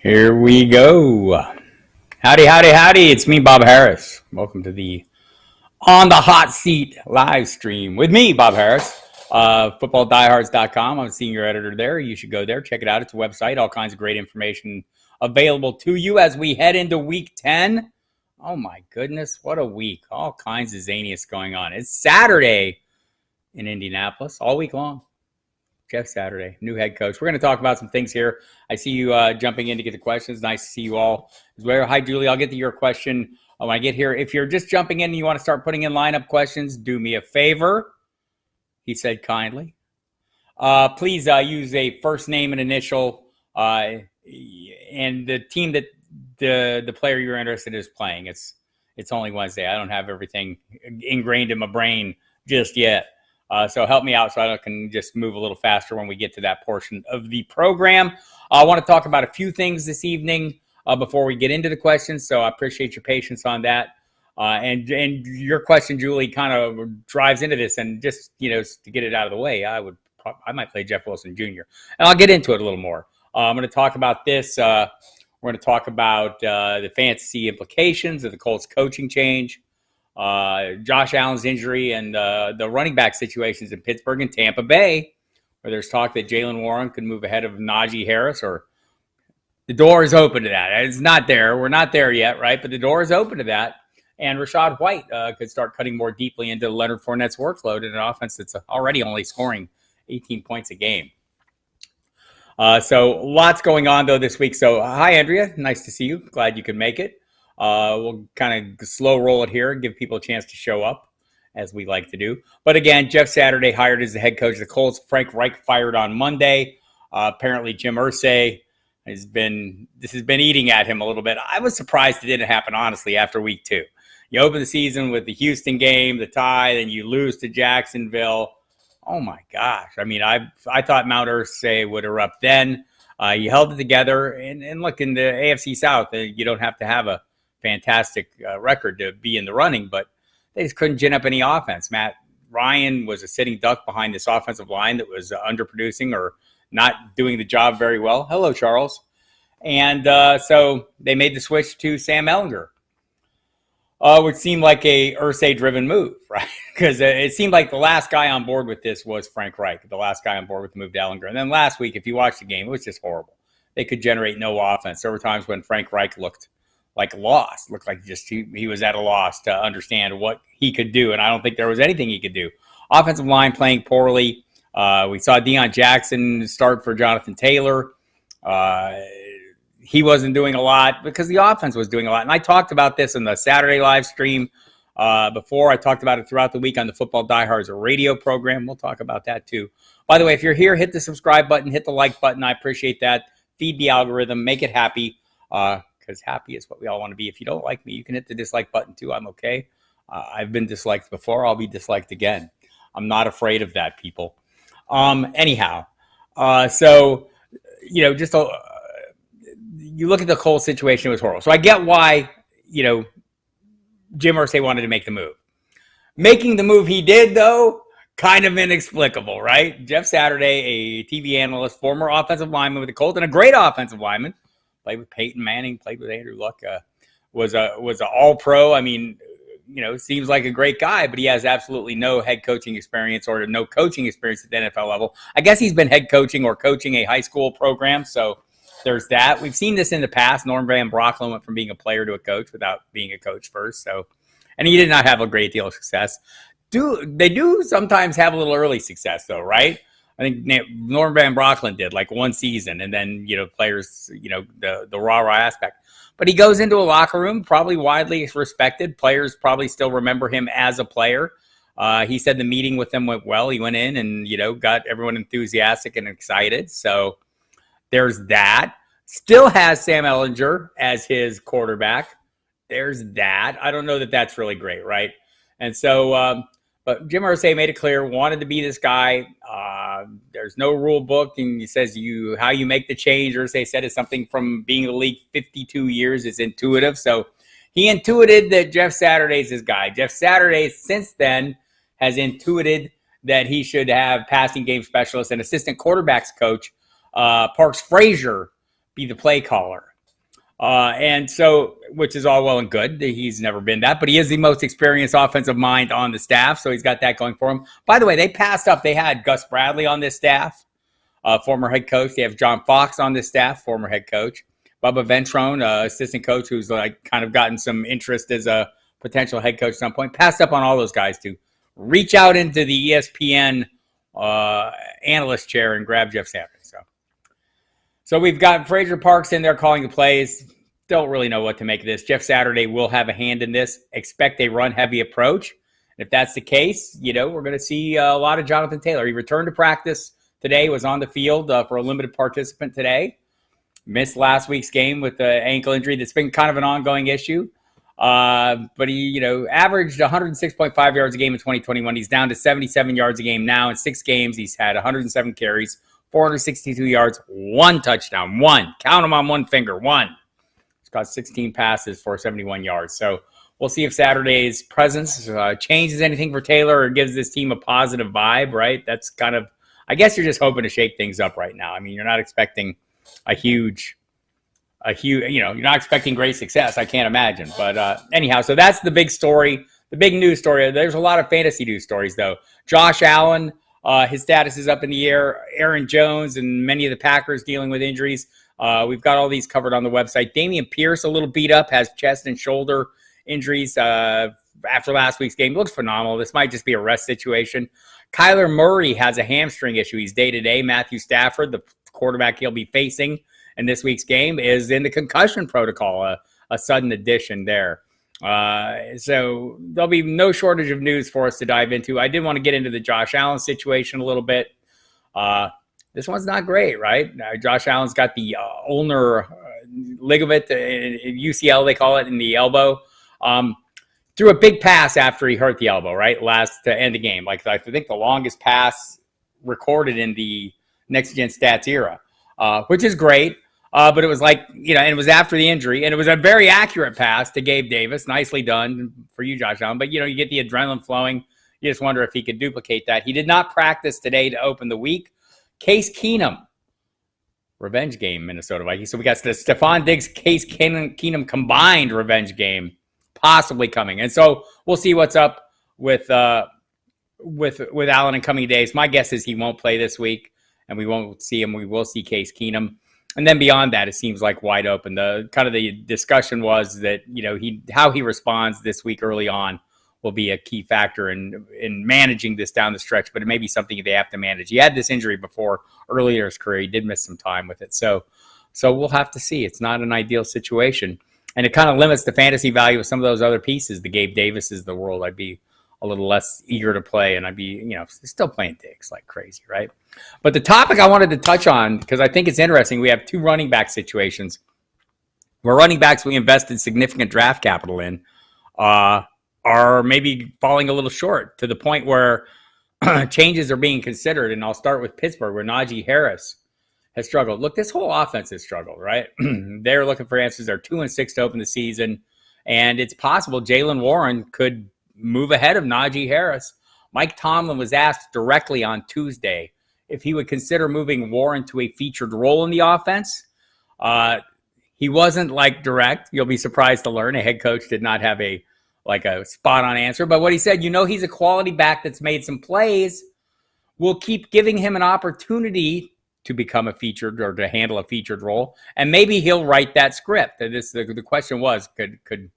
Here we go. Howdy, howdy, howdy. It's me, Bob Harris. Welcome to the On the Hot Seat live stream with me, Bob Harris. FootballDiehards.com. I'm a senior editor there. You should go there. Check it out. It's a website. All kinds of great information available to you as we head into week 10. Oh, my goodness. What a week. All kinds of zaniness going on. It's Saturday in Indianapolis all week long. Jeff Saturday, new head coach. We're going to talk about some things here. I see you jumping in to get the questions. Nice to see you all as well. Hi, Julie. I'll get to your question when I get here. If you're just jumping in and you want to start putting in lineup questions, do me a favor. He said kindly. Please use a first name and initial and the team that the player you're interested in is playing. It's only Wednesday. I don't have everything ingrained in my brain just yet. So help me out so I can just move a little faster when we get to that portion of the program. I want to talk about a few things this evening before we get into the questions, so I appreciate your patience on that. And your question, Julie, kind of drives into this, and just to get it out of the way, I might play Jeff Wilson Jr. And I'll get into it a little more. I'm going to talk about this. We're going to talk about the fantasy implications of the Colts coaching change. Josh Allen's injury and the running back situations in Pittsburgh and Tampa Bay, where there's talk that Jaylen Warren could move ahead of Najee Harris, or the door is open to that. It's not there. We're not there yet, right? But the door is open to that. And Rachaad White could start cutting more deeply into Leonard Fournette's workload in an offense that's already only scoring 18 points a game. So lots going on, though, this week. So hi, Andrea. Nice to see you. Glad you could make it. We'll kind of slow roll it here and give people a chance to show up, as we like to do. But again, Jeff Saturday hired as the head coach of the Colts. Frank Reich fired on Monday. Apparently, Jim Irsay has been eating at him a little bit. I was surprised it didn't happen, honestly, after week 2. You open the season with the Houston game, the tie, then you lose to Jacksonville. Oh, my gosh. I mean, I thought Mount Irsay would erupt then. You held it together. And look, in the AFC South, you don't have to have a fantastic record to be in the running, but they just couldn't gin up any offense. Matt Ryan was a sitting duck behind this offensive line that was underproducing or not doing the job very well. Hello, Charles. And so they made the switch to Sam Ehlinger, which seemed like a Irsay-driven move, right? Because it seemed like the last guy on board with this was Frank Reich, the last guy on board with the move to Ehlinger. And then last week, if you watched the game, it was just horrible. They could generate no offense. There were times when Frank Reich looked lost, looked like just he was at a loss to understand what he could do, and I don't think there was anything he could do. Offensive line playing poorly. We saw Deion Jackson start for Jonathan Taylor. He wasn't doing a lot because the offense was doing a lot, and I talked about this in the Saturday live stream before. I talked about it throughout the week on the Football Diehards radio program. We'll talk about that too. By the way, if you're here, hit the subscribe button, hit the like button. I appreciate that. Feed the algorithm, make it happy. Because happy is what we all want to be. If you don't like me, you can hit the dislike button too. I'm okay. I've been disliked before. I'll be disliked again. I'm not afraid of that, people. Anyhow, so, just you look at the Colts situation, it was horrible. So I get why, Jim Irsay wanted to make the move. Making the move he did, though, kind of inexplicable, right? Jeff Saturday, a TV analyst, former offensive lineman with the Colts, and a great offensive lineman. Played with Peyton Manning, played with Andrew Luck, was an all-pro. I mean, seems like a great guy, but he has absolutely no head coaching experience or no coaching experience at the NFL level. I guess he's been head coaching or coaching a high school program, so there's that. We've seen this in the past. Norm Van Brocklin went from being a player to a coach without being a coach first, and he did not have a great deal of success. They do sometimes have a little early success, though, right? I think Norm Van Brocklin did like one season, and then, players, the rah-rah aspect. But he goes into a locker room, probably widely respected. Players probably still remember him as a player. He said the meeting with them went well. He went in and, got everyone enthusiastic and excited. So there's that. Still has Sam Ehlinger as his quarterback. There's that. I don't know that that's really great, right? And so, but Jim Irsay made it clear, wanted to be this guy. There's no rule book, and he says how you make the change. Irsay said it's something from being in the league 52 years. It's intuitive. So he intuited that Jeff Saturday's his guy. Jeff Saturday, since then, has intuited that he should have passing game specialist and assistant quarterbacks coach Parks Frazier be the play caller. And so, which is all well and good. He's never been that, but he is the most experienced offensive mind on the staff, so he's got that going for him. By the way, they passed up. They had Gus Bradley on this staff, former head coach. They have John Fox on this staff, former head coach. Bubba Ventrone, assistant coach, who's like kind of gotten some interest as a potential head coach at some point. Passed up on all those guys to reach out into the ESPN analyst chair and grab Jeff Saturday. So we've got Fraser Parks in there calling the plays. Don't really know what to make of this. Jeff Saturday will have a hand in this. Expect a run-heavy approach. If that's the case, we're going to see a lot of Jonathan Taylor. He returned to practice today, was on the field for a limited participant today. Missed last week's game with the ankle injury that's been kind of an ongoing issue. But he, averaged 106.5 yards a game in 2021. He's down to 77 yards a game now. In 6 games, he's had 107 carries. 462 yards, 1 touchdown, 1. Count them on one finger, 1. He's got 16 passes for 71 yards. So we'll see if Saturday's presence changes anything for Taylor or gives this team a positive vibe, right? That's kind of, I guess you're just hoping to shake things up right now. I mean, you're not expecting you're not expecting great success. I can't imagine. But anyhow, so that's the big story, the big news story. There's a lot of fantasy news stories, though. Josh Allen, his status is up in the air. Aaron Jones and many of the Packers dealing with injuries. We've got all these covered on the website. Dameon Pierce, a little beat up, has chest and shoulder injuries after last week's game. Looks phenomenal. This might just be a rest situation. Kyler Murray has a hamstring issue. He's day-to-day. Matthew Stafford, the quarterback he'll be facing in this week's game, is in the concussion protocol, a sudden addition there. So there'll be no shortage of news for us to dive into. I did want to get into the Josh Allen situation a little bit. This one's not great, right? Josh Allen's got the ulnar ligament, UCL they call it, in the elbow. Threw a big pass after he hurt the elbow, right? Last to end the game. Like, I think the longest pass recorded in the Next Gen Stats era, which is great. But it was like, and it was after the injury, and it was a very accurate pass to Gabe Davis. Nicely done for you, Josh Allen. But, you get the adrenaline flowing. You just wonder if he could duplicate that. He did not practice today to open the week. Case Keenum, revenge game, Minnesota Vikings. So we got the Stephon Diggs, Case Keenum combined revenge game possibly coming. And so we'll see what's up with Allen in coming days. My guess is he won't play this week, and we won't see him. We will see Case Keenum. And then beyond that, it seems like wide open. The discussion was that, how he responds this week early on will be a key factor in managing this down the stretch, but it may be something they have to manage. He had this injury before earlier in his career. He did miss some time with it. So we'll have to see. It's not an ideal situation. And it kind of limits the fantasy value of some of those other pieces. The Gabe Davises of the world, I'd be a little less eager to play, and I'd be, still playing Diggs like crazy, right? But the topic I wanted to touch on, because I think it's interesting, we have 2 running back situations where running backs we invested significant draft capital in are maybe falling a little short to the point where changes are being considered. And I'll start with Pittsburgh, where Najee Harris has struggled. Look, this whole offense has struggled, right? They're looking for answers. They're 2-6 to open the season, and it's possible Jaylen Warren could move ahead of Najee Harris. Mike Tomlin was asked directly on Tuesday if he would consider moving Warren to a featured role in the offense. He wasn't direct. You'll be surprised to learn a head coach did not have a spot on answer. But what he said, he's a quality back that's made some plays. We'll keep giving him an opportunity to become a featured or to handle a featured role. And maybe he'll write that script. The question was, could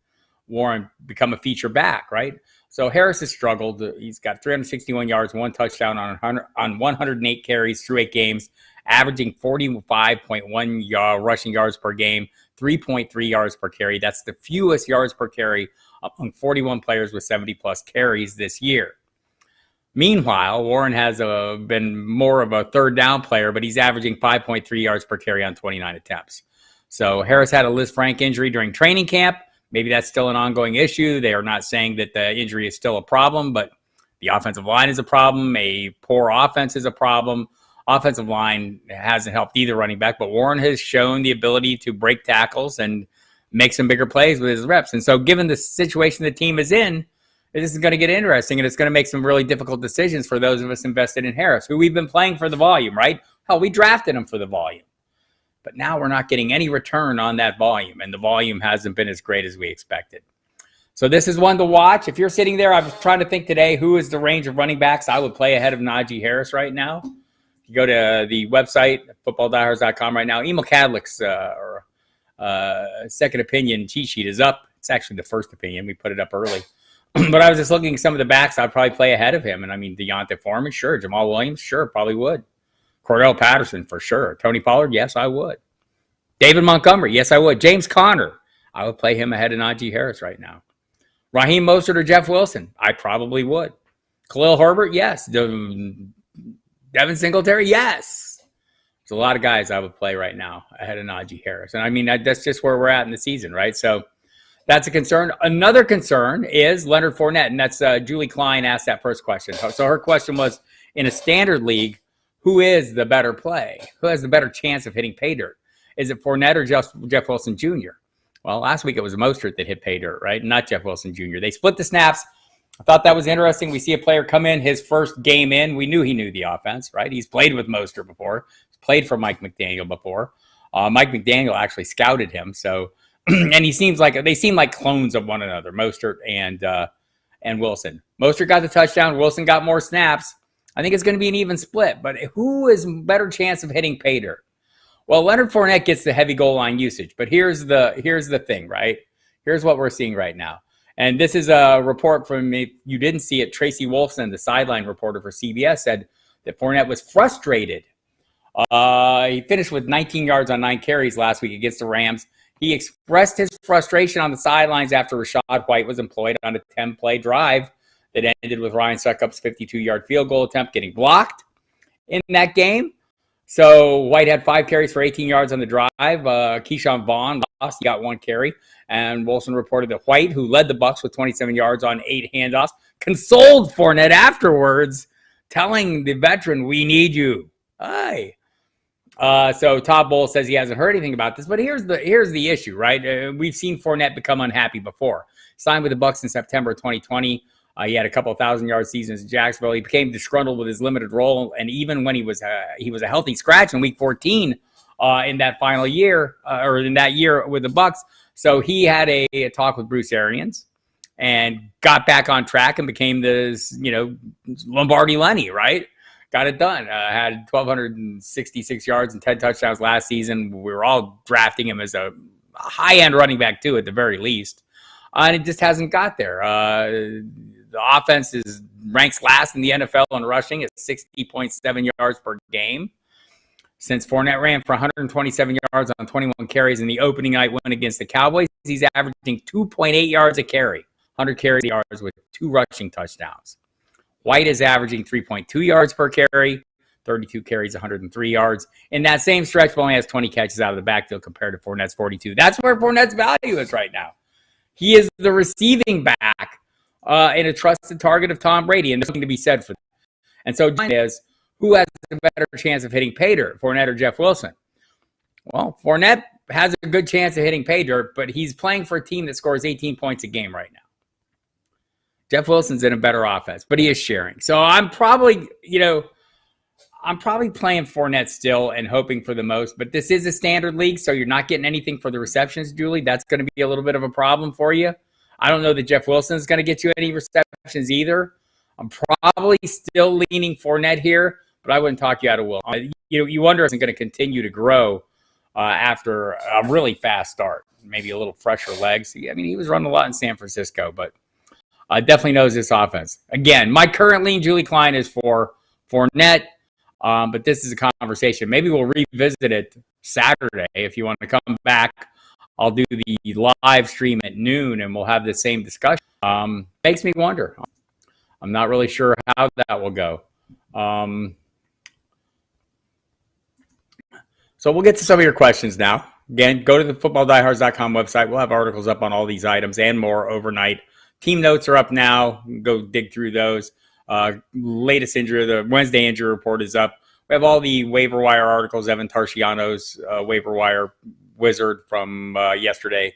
Warren become a feature back, right? So Harris has struggled. He's got 361 yards, 1 touchdown on 108 carries through 8 games, averaging 45.1 rushing yards per game, 3.3 yards per carry. That's the fewest yards per carry among 41 players with 70-plus carries this year. Meanwhile, Warren has been more of a third down player, but he's averaging 5.3 yards per carry on 29 attempts. So Harris had a Liz Frank injury during training camp. Maybe that's still an ongoing issue. They are not saying that the injury is still a problem, but the offensive line is a problem. A poor offense is a problem. Offensive line hasn't helped either running back, but Warren has shown the ability to break tackles and make some bigger plays with his reps. And so given the situation the team is in, this is going to get interesting, and it's going to make some really difficult decisions for those of us invested in Harris, who we've been playing for the volume, right? Hell, we drafted him for the volume. But now we're not getting any return on that volume, and the volume hasn't been as great as we expected. So this is one to watch. If you're sitting there, I was trying to think today, who is the range of running backs I would play ahead of Najee Harris right now? If you go to the website, footballdiehards.com right now, Emil Cadlick's second opinion cheat sheet is up. It's actually the first opinion. We put it up early. But I was just looking at some of the backs I'd probably play ahead of him. And I mean, Deontay Foreman, sure. Jamal Williams, sure, probably would. Cordell Patterson, for sure. Tony Pollard, yes, I would. David Montgomery, yes, I would. James Conner, I would play him ahead of Najee Harris right now. Raheem Mostert or Jeff Wilson, I probably would. Khalil Herbert, yes. Devin Singletary, yes. There's a lot of guys I would play right now ahead of Najee Harris. And I mean, that's just where we're at in the season, right? So that's a concern. Another concern is Leonard Fournette, and that's Julie Klein asked that first question. So her question was, in a standard league, who is the better play? Who has the better chance of hitting pay dirt? Is it Fournette or Jeff Wilson Jr.? Well, last week it was Mostert that hit pay dirt, right? Not Jeff Wilson Jr. They split the snaps. I thought that was interesting. We see a player come in his first game in. We knew he knew the offense, right? He's played with Mostert before. He's played for Mike McDaniel before. Mike McDaniel actually scouted him. So, and they seem like clones of one another, Mostert and Wilson. Mostert got the touchdown. Wilson got more snaps. I think it's going to be an even split. But who is better chance of hitting pay dirt? Well, Leonard Fournette gets the heavy goal line usage, but here's the thing, right? Here's what we're seeing right now. And this is a report from, if you didn't see it, Tracy Wolfson, the sideline reporter for CBS, said that Fournette was frustrated. He finished with 19 yards on 9 carries last week against the Rams. He expressed his frustration on the sidelines after Rachaad White was employed on a 10-play drive that ended with Ryan Succop's 52-yard field goal attempt getting blocked in that game. So White had 5 carries for 18 yards on the drive. Keyshawn Vaughn lost. He got 1 carry. And Wilson reported that White, who led the Bucs with 27 yards on 8 handoffs, consoled Fournette afterwards, telling the veteran, "We need you." Aye. So Todd Bowles says he hasn't heard anything about this, but here's the issue, right? We've seen Fournette become unhappy before. Signed with the Bucs in September 2020. He had a couple 1,000-yard seasons in Jacksonville. He became disgruntled with his limited role, and even when he was a healthy scratch in Week 14 in that final year, or in that year with the Bucs. So he had a talk with Bruce Arians and got back on track and became this, Lombardi Lenny, right? Got it done. Had 1,266 yards and 10 touchdowns last season. We were all drafting him as a high-end running back, too, at the very least. And it just hasn't got there. The offense ranks last in the NFL in rushing at 60.7 yards per game. Since Fournette ran for 127 yards on 21 carries in the opening night win against the Cowboys, he's averaging 2.8 yards a carry, 100 carries yards with 2 rushing touchdowns. White is averaging 3.2 yards per carry, 32 carries, 103 yards. In that same stretch, only has 20 catches out of the backfield compared to Fournette's 42. That's where Fournette's value is right now. He is the receiving back and a trusted target of Tom Brady, and there's something to be said for that. And so is, who has a better chance of hitting pay dirt, Fournette or Jeff Wilson? Well, Fournette has a good chance of hitting pay dirt, but he's playing for a team that scores 18 points a game right now. Jeff Wilson's in a better offense, but he is sharing. So I'm probably playing Fournette still and hoping for the most, but this is a standard league, so you're not getting anything for the receptions, Julie. That's going to be a little bit of a problem for you. I don't know that Jeff Wilson is going to get you any receptions either. I'm probably still leaning Fournette here, but I wouldn't talk you out of Wilson. You wonder if it's going to continue to grow after a really fast start, maybe a little fresher legs. I mean, he was running a lot in San Francisco, but definitely knows this offense. Again, my current lean, Julie Klein, is for Fournette. But this is a conversation. Maybe we'll revisit it Saturday if you want to come back. I'll do the live stream at noon, and we'll have the same discussion. Makes me wonder. I'm not really sure how that will go. So we'll get to some of your questions now. Again, go to the footballdiehards.com website. We'll have articles up on all these items and more overnight. Team notes are up now. Go dig through those. Latest injury, the Wednesday injury report is up. We have all the waiver wire articles, Evan Tarciano's waiver wire wizard from yesterday.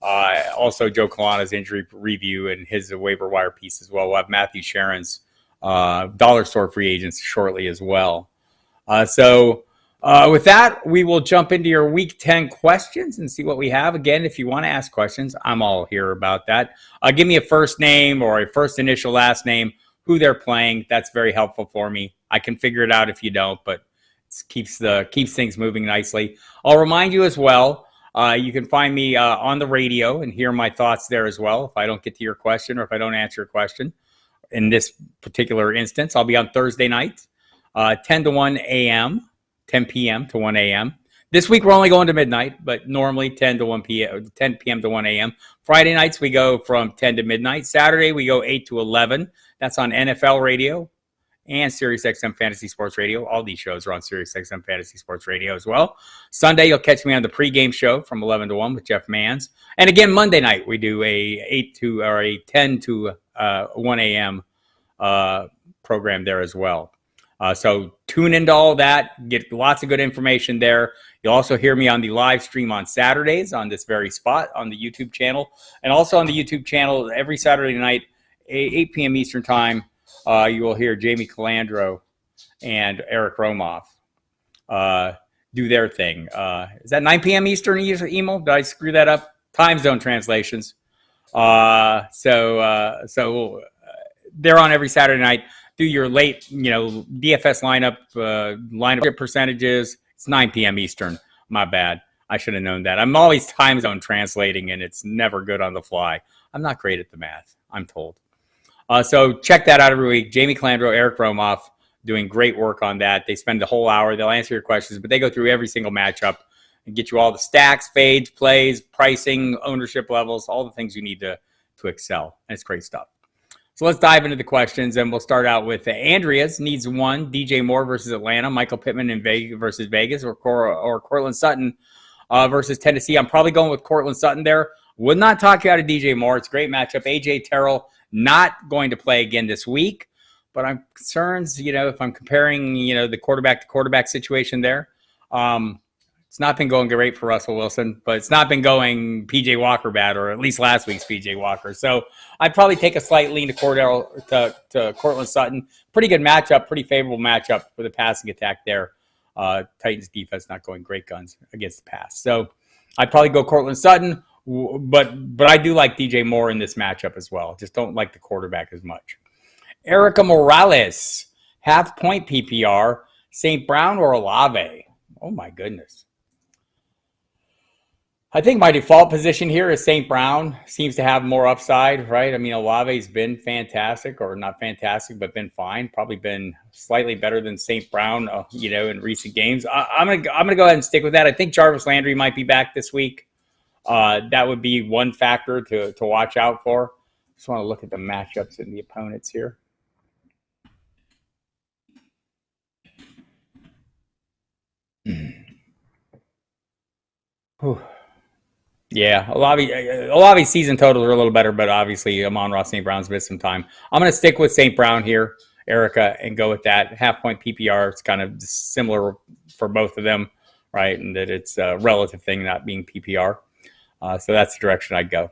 Also, Joe Kalana's injury review and his waiver wire piece as well. We'll have Matthew Sharon's dollar store free agents shortly as well. So With that, we will jump into your Week 10 questions and see what we have. Again, if you want to ask questions, I'm all here about that. Give me a first name or a first initial last name, who they're playing. That's very helpful for me. I can figure it out if you don't, but it keeps things moving nicely. I'll remind you as well, you can find me on the radio and hear my thoughts there as well. If I don't get to your question or if I don't answer your question in this particular instance, I'll be on Thursday night, 10 to 1 a.m., 10 p.m. to 1 a.m. This week, we're only going to midnight, but normally 10 p.m. to 1 a.m. Friday nights, we go from 10 to midnight. Saturday, we go 8 to 11. That's on NFL Radio and SiriusXM Fantasy Sports Radio. All these shows are on SiriusXM Fantasy Sports Radio as well. Sunday, you'll catch me on the pregame show from 11 to 1 with Jeff Manns. And again, Monday night, we do a 10 to 1 a.m. Program there as well. So tune into all that, get lots of good information there. You'll also hear me on the live stream on Saturdays on this very spot on the YouTube channel. And also on the YouTube channel every Saturday night, 8 p.m. Eastern time, you will hear Jamie Calandro and Eric Romoff do their thing. Is that 9 p.m. Eastern email? Did I screw that up? Time zone translations. So they're on every Saturday night. Do your late, DFS lineup percentages. It's 9 p.m. Eastern. My bad. I should have known that. I'm always time zone translating, and it's never good on the fly. I'm not great at the math, I'm told. So check that out every week. Jamie Calandro, Eric Romoff, doing great work on that. They spend the whole hour. They'll answer your questions, but they go through every single matchup and get you all the stacks, fades, plays, pricing, ownership levels, all the things you need to excel. And it's great stuff. So let's dive into the questions, and we'll start out with Andrea's needs one, DJ Moore versus Atlanta, Michael Pittman in Vegas versus Vegas, or Courtland Sutton versus Tennessee. I'm probably going with Courtland Sutton there. Would not talk you out of DJ Moore. It's a great matchup. A.J. Terrell not going to play again this week, but I'm concerned, if I'm comparing, the quarterback to quarterback situation there. It's not been going great for Russell Wilson, but it's not been going P.J. Walker bad, or at least last week's P.J. Walker. So I'd probably take a slight lean to Courtland Sutton. Pretty good matchup, pretty favorable matchup for the passing attack there. Titans defense not going great guns against the pass. So I'd probably go Courtland Sutton, but I do like DJ Moore in this matchup as well. Just don't like the quarterback as much. Erica Morales, half-point PPR, St. Brown or Olave? Oh, my goodness. I think my default position here is St. Brown. Seems to have more upside, right? I mean, Olave's been fantastic, or not fantastic, but been fine. Probably been slightly better than St. Brown, in recent games. I'm gonna go ahead and stick with that. I think Jarvis Landry might be back this week. That would be one factor to watch out for. Just want to look at the matchups and the opponents here. Yeah, Olave's season totals are a little better, but obviously Amon-Ra St. Brown's missed some time. I'm going to stick with St. Brown here, Erica, and go with that. Half-point PPR, it's kind of similar for both of them, right? And that it's a relative thing, not being PPR. So that's the direction I'd go.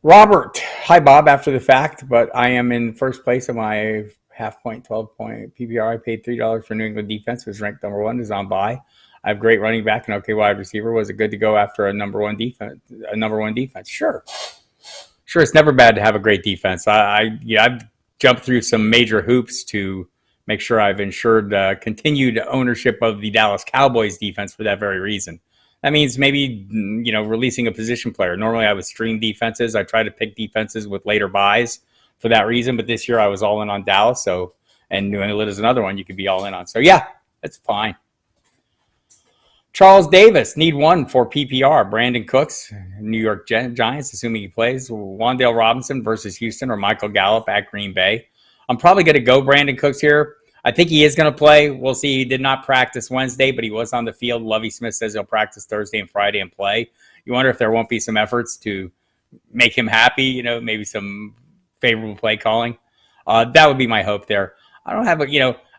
Robert, hi, Bob, after the fact, but I am in first place of my half-point, 12-point PPR. I paid $3 for New England defense, was ranked number 1, is on bye. I have great running back and okay wide receiver. Was it good to go after a number one defense? Sure. It's never bad to have a great defense. I've jumped through some major hoops to make sure I've ensured continued ownership of the Dallas Cowboys defense for that very reason. That means maybe, releasing a position player. Normally I would stream defenses. I try to pick defenses with later buys for that reason. But this year I was all in on Dallas. And New England is another one you could be all in on. So yeah, that's fine. Charles Davis, need one for PPR. Brandon Cooks, New York Giants, assuming he plays. Wan'Dale Robinson versus Houston, or Michael Gallup at Green Bay. I'm probably going to go Brandon Cooks here. I think he is going to play. We'll see. He did not practice Wednesday, but he was on the field. Lovie Smith says he'll practice Thursday and Friday and play. You wonder if there won't be some efforts to make him happy, maybe some favorable play calling. That would be my hope there. I don't have I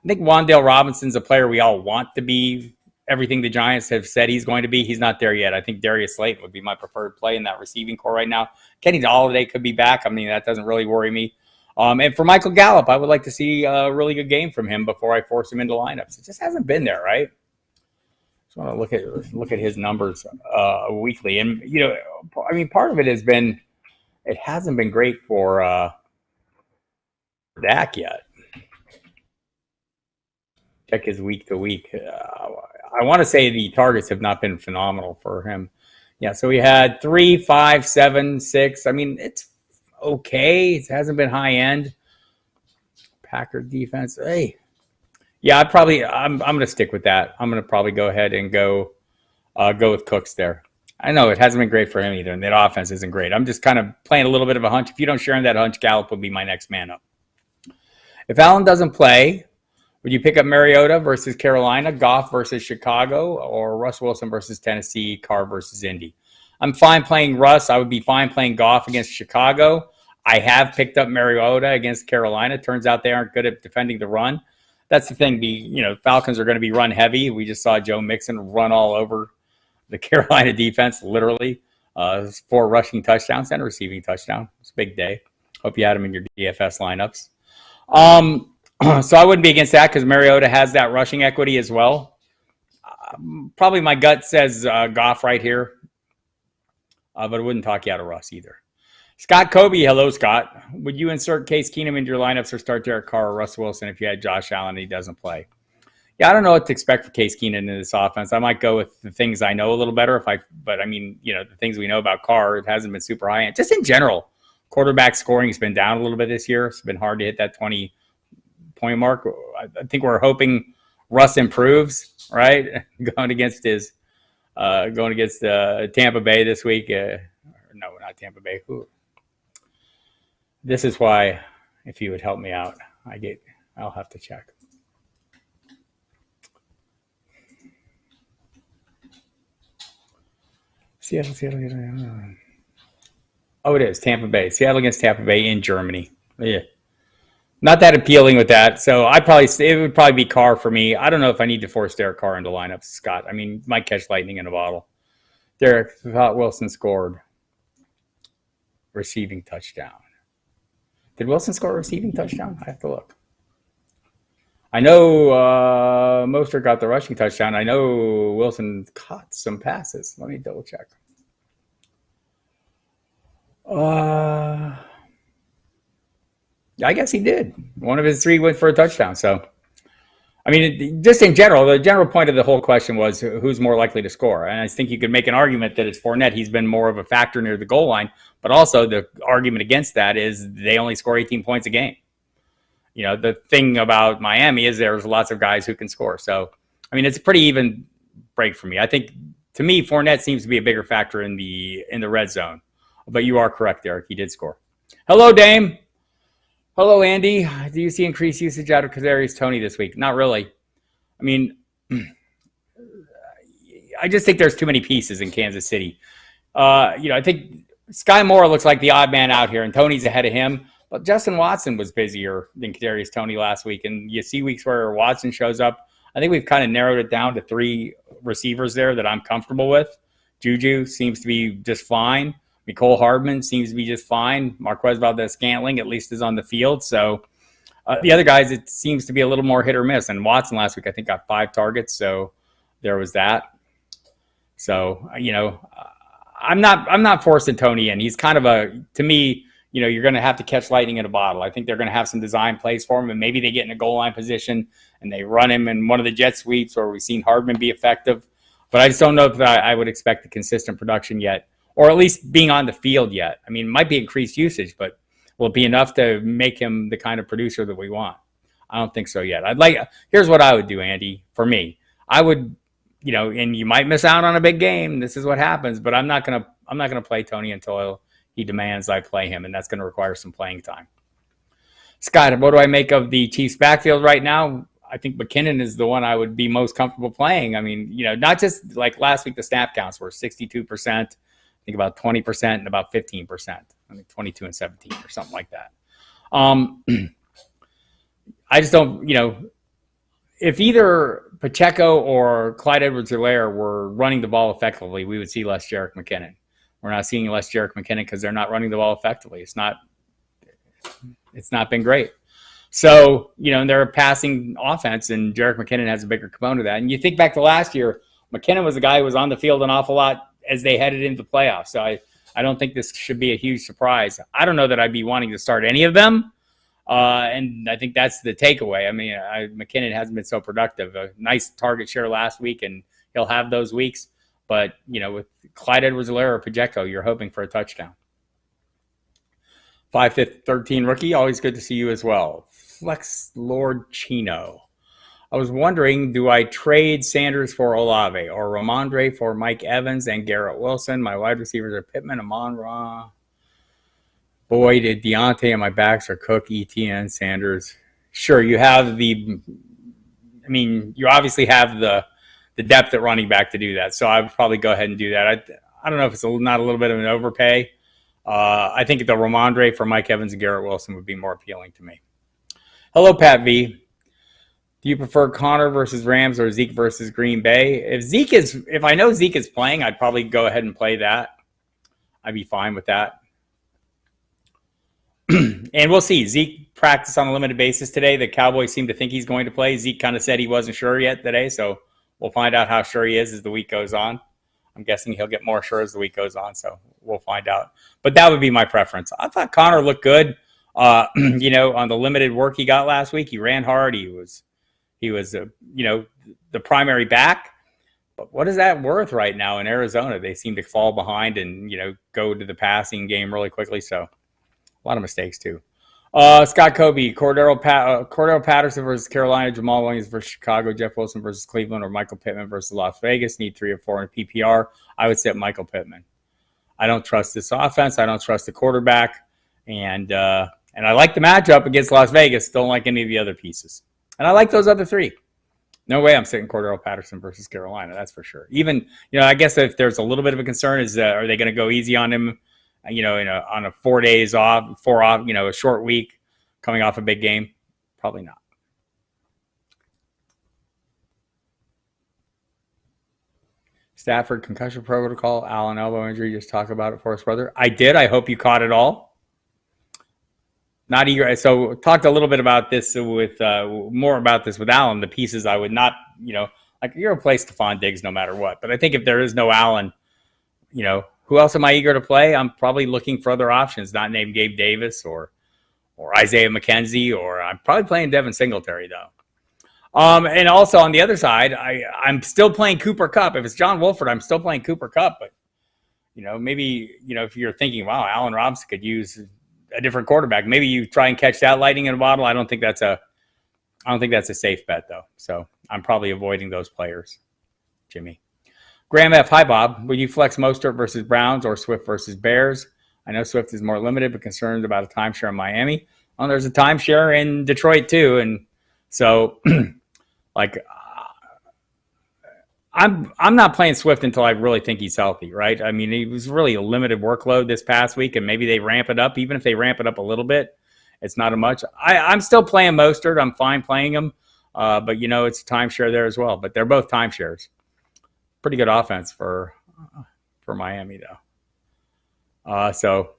think Wan'Dale Robinson's a player we all want to be everything the Giants have said he's going to be. He's not there yet. I think Darius Slayton would be my preferred play in that receiving core right now. Kenny Golladay could be back. I mean, that doesn't really worry me. And for Michael Gallup, I would like to see a really good game from him before I force him into lineups. It just hasn't been there, right? Just want to look at his numbers weekly, and I mean, part of it has been it hasn't been great for Dak yet. Check his week to week. I want to say the targets have not been phenomenal for him. Yeah, so we had 3, 5, 7, 6. I mean, it's okay. It hasn't been high end. Packer defense. Hey, yeah, I'm going to stick with that. I'm going to probably go ahead and go with Cooks there. I know it hasn't been great for him either, and that offense isn't great. I'm just kind of playing a little bit of a hunch. If you don't share in that hunch, Gallup will be my next man up. If Allen doesn't play, would you pick up Mariota versus Carolina, Goff versus Chicago, or Russ Wilson versus Tennessee, Carr versus Indy? I'm fine playing Russ. I would be fine playing Goff against Chicago. I have picked up Mariota against Carolina. Turns out they aren't good at defending the run. That's the thing. Falcons are going to be run heavy. We just saw Joe Mixon run all over the Carolina defense, literally. 4 rushing touchdowns and a receiving touchdown. It's a big day. Hope you had him in your DFS lineups. So I wouldn't be against that because Mariota has that rushing equity as well. Probably my gut says Goff right here. But it wouldn't talk you out of Russ either. Scott Kobe, hello, Scott. Would you insert Case Keenum into your lineups or start Derek Carr or Russ Wilson if you had Josh Allen and he doesn't play? Yeah, I don't know what to expect for Case Keenum in this offense. I might go with the things I know a little better. But I mean, the things we know about Carr, it hasn't been super high. And just in general, quarterback scoring has been down a little bit this year. It's been hard to hit that 20-point mark. I think we're hoping Russ improves, right? Going against Tampa Bay this week. No, not Tampa Bay. Ooh. This is why, if you would help me out, I'll have to check. Seattle. Oh, it is Tampa Bay. Seattle against Tampa Bay in Germany. Yeah. Not that appealing with that. So it would probably be Carr for me. I don't know if I need to force Derek Carr into lineups, Scott. I mean, might catch lightning in a bottle. Derek thought Wilson scored receiving touchdown. Did Wilson score a receiving touchdown? I have to look. I know Mostert got the rushing touchdown. I know Wilson caught some passes. Let me double check. I guess he did. One of his 3 went for a touchdown. So, I mean, just in general, the general point of the whole question was who's more likely to score. And I think you could make an argument that it's Fournette. He's been more of a factor near the goal line. But also the argument against that is they only score 18 points a game. The thing about Miami is there's lots of guys who can score. So, I mean, it's a pretty even break for me. I think, to me, Fournette seems to be a bigger factor in the red zone. But you are correct, Derek. He did score. Hello, Dame. Hello, Andy. Do you see increased usage out of Kadarius Toney this week? Not really. I mean, I just think there's too many pieces in Kansas City. I think Sky Moore looks like the odd man out here, and Toney's ahead of him. But Justin Watson was busier than Kadarius Toney last week, and you see weeks where Watson shows up. I think we've kind of narrowed it down to 3 receivers there that I'm comfortable with. Juju seems to be just fine. Mecole Hardman seems to be just fine. Marquez Valdes-Scantling at least is on the field. So the other guys, it seems to be a little more hit or miss. And Watson last week, I think, got 5 targets. So there was that. So, I'm not forcing Toney in. He's kind of to me, you're going to have to catch lightning in a bottle. I think they're going to have some design plays for him, and maybe they get in a goal line position and they run him in one of the jet sweeps, or we've seen Hardman be effective. But I just don't know if I would expect the consistent production yet, or at least being on the field yet. I mean, it might be increased usage, but will it be enough to make him the kind of producer that we want? I don't think so yet. Here's what I would do, Andy, for me. I would, and you might miss out on a big game. This is what happens, but I'm not going to play Toney until he demands I play him, and that's going to require some playing time. Scott, what do I make of the Chiefs backfield right now? I think McKinnon is the one I would be most comfortable playing. I mean, not just like last week, the snap counts were 62%, I think about 20% and about 15%. I think 22 and 17 or something like that. I just don't, if either Pacheco or Clyde Edwards-Helaire were running the ball effectively, we would see less Jerick McKinnon. We're not seeing less Jerick McKinnon because they're not running the ball effectively. It's not It's not been great. So, they're a passing offense, and Jerick McKinnon has a bigger component of that. And you think back to last year, McKinnon was the guy who was on the field an awful lot as they headed into the playoffs. So I don't think this should be a huge surprise. I don't know that I'd be wanting to start any of them. And I think that's the takeaway. I mean, McKinnon hasn't been so productive. A nice target share last week, and he'll have those weeks. But, with Clyde Edwards-Helaire or Pacheco, you're hoping for a touchdown. 5'13" rookie, always good to see you as well. Flex Lord Chino. I was wondering, do I trade Sanders for Olave or Ramondre for Mike Evans and Garrett Wilson? My wide receivers are Pittman, Amon-Ra, Boyd, Deontay, and my backs are Cook, ETN, Sanders. Sure, you have you obviously have the depth at running back to do that. So I would probably go ahead and do that. I don't know if it's not a little bit of an overpay. I think the Ramondre for Mike Evans and Garrett Wilson would be more appealing to me. Hello, Pat V. Do you prefer Connor versus Rams or Zeke versus Green Bay? If I know Zeke is playing, I'd probably go ahead and play that. I'd be fine with that. And we'll see. Zeke practiced on a limited basis today. The Cowboys seem to think he's going to play. Zeke kind of said he wasn't sure yet today, so we'll find out how sure he is as the week goes on. I'm guessing he'll get more sure as the week goes on, so we'll find out. But that would be my preference. I thought Connor looked good. On the limited work he got last week, he ran hard. He was the primary back. But what is that worth right now in Arizona? They seem to fall behind and, go to the passing game really quickly. So a lot of mistakes too. Scott Kobe, Cordero Patterson versus Carolina, Jamal Williams versus Chicago, Jeff Wilson versus Cleveland, or Michael Pittman versus Las Vegas. Need 3 or 4 in PPR. I would sit Michael Pittman. I don't trust this offense. I don't trust the quarterback. And I like the matchup against Las Vegas. Don't like any of the other pieces. And I like those other 3. No way I'm sitting Cordero Patterson versus Carolina. That's for sure. Even, I guess if there's a little bit of a concern is, are they going to go easy on him, on a 4 days off, 4 off, a short week coming off a big game? Probably not. Stafford concussion protocol, Allen elbow injury. Just talk about it for us, brother. I did. I hope you caught it all. Not eager. So talked a little bit about this with more about this with Allen. The pieces I would not, like you're a place Stephon Diggs no matter what. But I think if there is no Allen, who else am I eager to play? I'm probably looking for other options, not named Gabe Davis or Isaiah McKenzie, or I'm probably playing Devin Singletary though. And also on the other side, I'm still playing Cooper Kupp. If it's John Wolford, I'm still playing Cooper Kupp. But maybe if you're thinking, wow, Allen Robinson could use a different quarterback, maybe you try and catch that lightning in a bottle. I don't think that's a safe bet though. So I'm probably avoiding those players. Jimmy. Graham F. Hi, Bob. Would you flex Mostert versus Browns or Swift versus Bears? I know Swift is more limited, but concerned about a timeshare in Miami. Well, there's a timeshare in Detroit too. And so I'm not playing Swift until I really think he's healthy, right? I mean, he was really a limited workload this past week, and maybe they ramp it up. Even if they ramp it up a little bit, it's not a much. I'm still playing Mostert. I'm fine playing him, but it's a timeshare there as well. But they're both timeshares. Pretty good offense for Miami though. So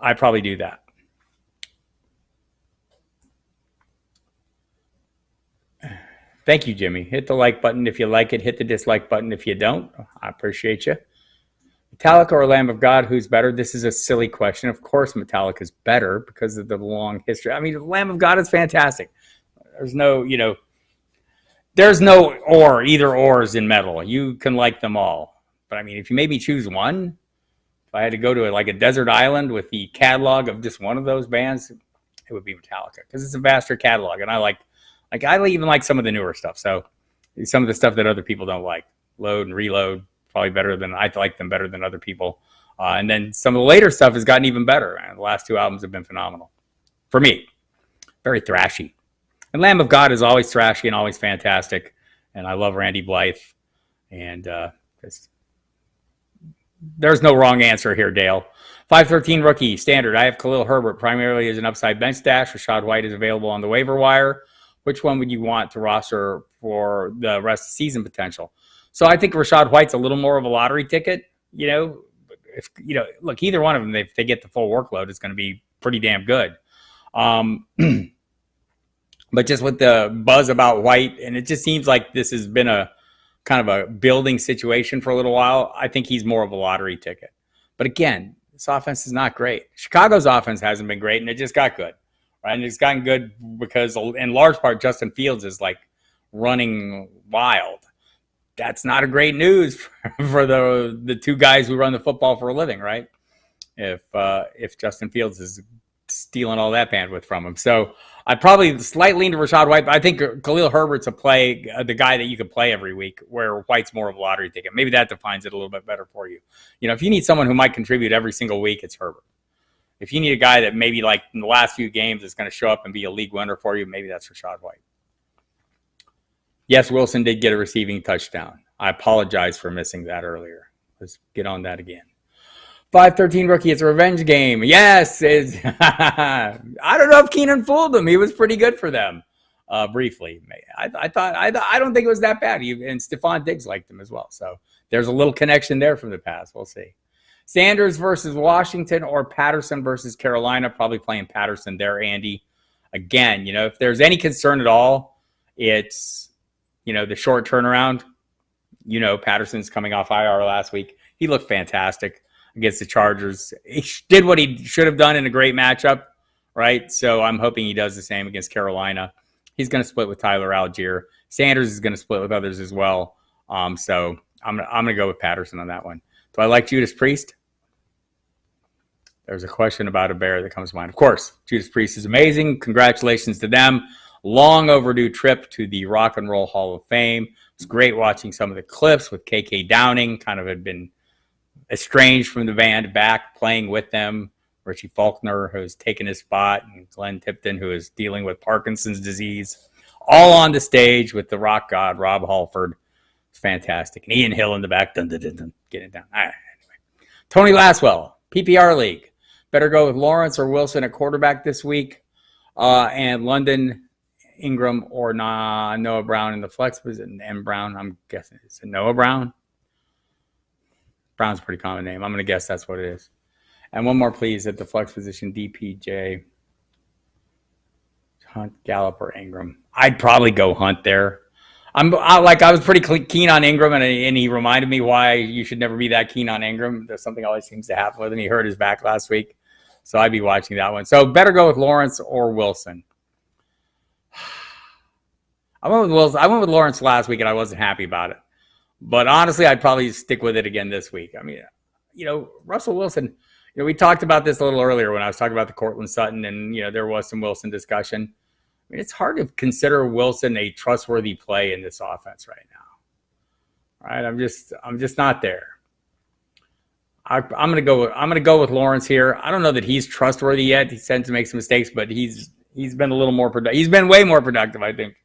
I probably do that. Thank you, Jimmy. Hit the like button if you like it. Hit the dislike button if you don't. I appreciate you. Metallica or Lamb of God, who's better? This is a silly question. Of course Metallica is better because of the long history. I mean, Lamb of God is fantastic. There's no, either ors in metal. You can like them all. But I mean, if you made me choose one, if I had to go to a desert island with the catalog of just one of those bands, it would be Metallica because it's a vaster catalog. And I even like some of the newer stuff. So some of the stuff that other people don't like, Load and Reload, probably better than I like them better than other people. And then some of the later stuff has gotten even better. And the last 2 albums have been phenomenal for me. Very thrashy. And Lamb of God is always thrashy and always fantastic. And I love Randy Blythe. And there's no wrong answer here, Dale. 513 rookie standard. I have Khalil Herbert primarily as an upside bench stash. Rachaad White is available on the waiver wire. Which one would you want to roster for the rest of the season potential? So I think Rachaad White's a little more of a lottery ticket. Look, either one of them, if they get the full workload, it's going to be pretty damn good. But just with the buzz about White, and it just seems like this has been a kind of a building situation for a little while, I think he's more of a lottery ticket. But again, this offense is not great. Chicago's offense hasn't been great, and it just got good. Right? And it's gotten good because, in large part, Justin Fields is like running wild. That's not a great news for the two guys who run the football for a living, right? If Justin Fields is stealing all that bandwidth from him. So I'd probably slightly lean to Rachaad White, but I think Khalil Herbert's the guy that you can play every week, where White's more of a lottery ticket. Maybe that defines it a little bit better for you. If you need someone who might contribute every single week, it's Herbert. If you need a guy that maybe like in the last few games is going to show up and be a league winner for you, maybe that's Rachaad White. Yes, Wilson did get a receiving touchdown. I apologize for missing that earlier. Let's get on that again. 5-13 rookie. It's a revenge game. Yes. I don't know if Keenan fooled him. He was pretty good for them briefly. I don't think it was that bad. And Stephon Diggs liked him as well. So there's a little connection there from the past. We'll see. Sanders versus Washington or Patterson versus Carolina. Probably playing Patterson there, Andy. Again, if there's any concern at all, it's, the short turnaround. Patterson's coming off IR last week. He looked fantastic against the Chargers. He did what he should have done in a great matchup, right? So I'm hoping he does the same against Carolina. He's going to split with Tyler Algier. Sanders is going to split with others as well. So I'm going to go with Patterson on that one. Do I like Judas Priest? There's a question about a Bear that comes to mind. Of course, Judas Priest is amazing. Congratulations to them. Long overdue trip to the Rock and Roll Hall of Fame. It was great watching some of the clips with KK Downing. Kind of had been estranged from the band, back playing with them. Richie Faulkner, who's taken his spot, and Glenn Tipton, who is dealing with Parkinson's disease. All on the stage with the rock god, Rob Halford. It's fantastic. And Ian Hill in the back. Dun, dun, dun, dun, get it down. All right, anyway. Tony Laswell, PPR League. Better go with Lawrence or Wilson at quarterback this week. And London, Ingram, or Noah Brown in the flex position. And Brown, I'm guessing. Is it Noah Brown? Brown's a pretty common name. I'm going to guess that's what it is. And one more, please, at the flex position, DPJ. Hunt, Gallup, or Ingram. I'd probably go Hunt there. I was pretty keen on Ingram, and he reminded me why you should never be that keen on Ingram. There's something always seems to happen with him. He hurt his back last week, so I'd be watching that one. So better go with Lawrence or Wilson. I went with Wilson. I went with Lawrence last week, and I wasn't happy about it. But honestly, I'd probably stick with it again this week. I mean, Russell Wilson, we talked about this a little earlier when I was talking about the Cortland Sutton, and, there was some Wilson discussion. I mean, it's hard to consider Wilson a trustworthy play in this offense right now. Right? I'm just not there. I'm going to go with Lawrence here. I don't know that he's trustworthy yet. He tends to make some mistakes, but he's been a little more productive. He's been way more productive, I think,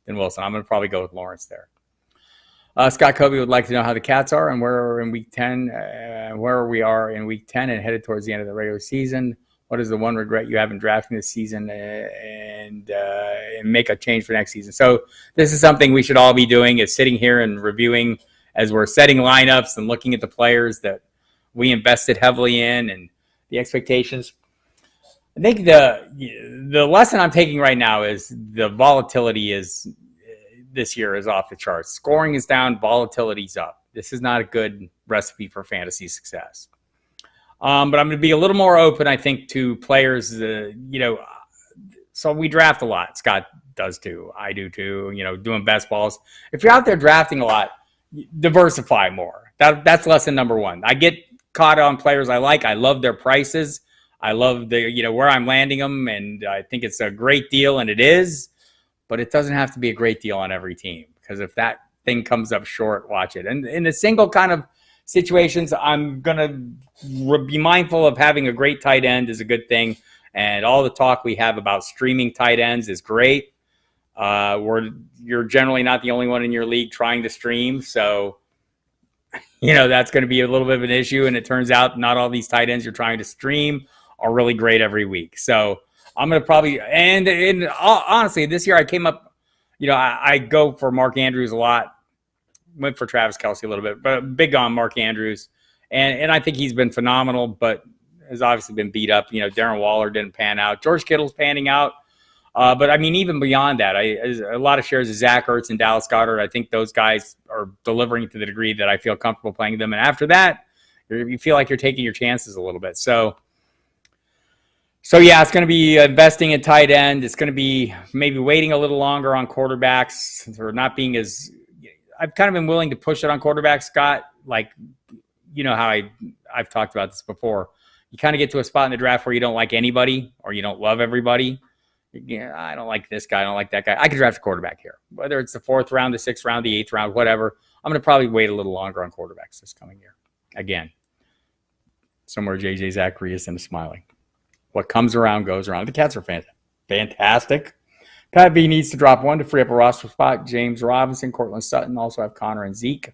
than Wilson. I'm going to probably go with Lawrence there. Scott Kobe would like to know how the Cats are and where in Week 10, where we are in Week 10 and headed towards the end of the regular season. What is the one regret you have in drafting this season and make a change for next season? So this is something we should all be doing, is sitting here and reviewing as we're setting lineups and looking at the players that we invested heavily in and the expectations. I think the lesson I'm taking right now is the volatility this year is off the charts. Scoring is down, volatility's up. This is not a good recipe for fantasy success. But I'm going to be a little more open, I think, to players. So we draft a lot. Scott does too. I do too. Doing best balls. If you're out there drafting a lot, diversify more. That's lesson number one. I get caught on players I like. I love their prices. I love where I'm landing them, and I think it's a great deal, and it is. But it doesn't have to be a great deal on every team, because if that thing comes up short, watch it. And in the single kind of situations, I'm going to be mindful of having a great tight end is a good thing. And all the talk we have about streaming tight ends is great. You're generally not the only one in your league trying to stream. So, that's going to be a little bit of an issue. And it turns out not all these tight ends you're trying to stream are really great every week. So I'm going to probably, and honestly, this year I came up, I go for Mark Andrews a lot. Went for Travis Kelce a little bit, but big on Mark Andrews. And I think he's been phenomenal, but has obviously been beat up. Darren Waller didn't pan out. George Kittle's panning out. But I mean, even beyond that, a lot of shares of Zach Ertz and Dallas Goedert. I think those guys are delivering to the degree that I feel comfortable playing them. And after that, you feel like you're taking your chances a little bit. So yeah, it's going to be investing in tight end. It's going to be maybe waiting a little longer on quarterbacks, or not being as. I've kind of been willing to push it on quarterbacks, Scott. Like, how I've talked about this before. You kind of get to a spot in the draft where you don't like anybody or you don't love everybody. Yeah, I don't like this guy. I don't like that guy. I could draft a quarterback here, whether it's the 4th round, the 6th round, the 8th round, whatever. I'm going to probably wait a little longer on quarterbacks this coming year. Again, somewhere JJ Zacharias is smiling. What comes around goes around. The Cats are fantastic. Pat B needs to drop 1 to free up a roster spot. James Robinson, Cortland Sutton, also have Connor and Zeke.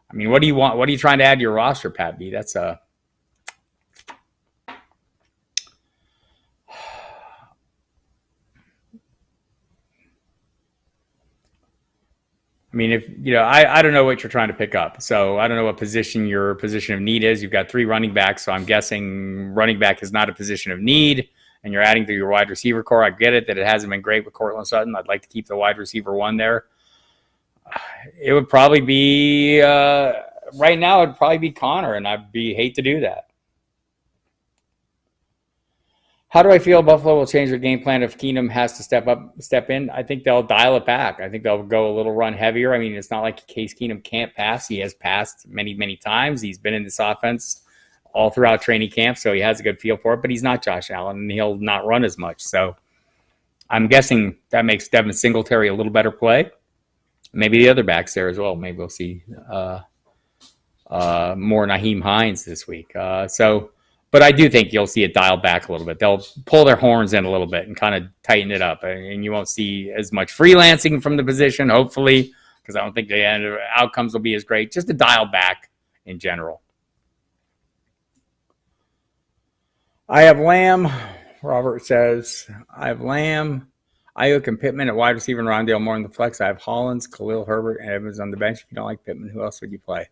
I mean, what do you want? What are you trying to add to your roster, Pat B? That's a I mean, if I don't know what you're trying to pick up. So I don't know what position your position of need is. You've got 3 running backs, so I'm guessing running back is not a position of need, and you're adding to your wide receiver core. I get it that it hasn't been great with Cortland Sutton. I'd like to keep the wide receiver 1 there. It would probably be right now. It'd probably be Connor, and I'd hate to do that. How do I feel Buffalo will change their game plan if Keenum has to step in? I think they'll dial it back. I think they'll go a little run heavier. I mean, it's not like Case Keenum can't pass. He has passed many, many times. He's been in this offense all throughout training camp, so he has a good feel for it. But he's not Josh Allen, and he'll not run as much. So I'm guessing that makes Devin Singletary a little better play. Maybe the other backs there as well. Maybe we'll see more Nyheim Hines this week. But I do think you'll see it dialed back a little bit. They'll pull their horns in a little bit and kind of tighten it up. And you won't see as much freelancing from the position, hopefully, because I don't think the outcomes will be as great. Just to dial back in general. I have Lamb. Robert says, I have Lamb, Ayuk, and Pittman at wide receiver, and Rondale Moore in the flex. I have Hollins, Khalil Herbert, and Evans on the bench. If you don't like Pittman, who else would you play?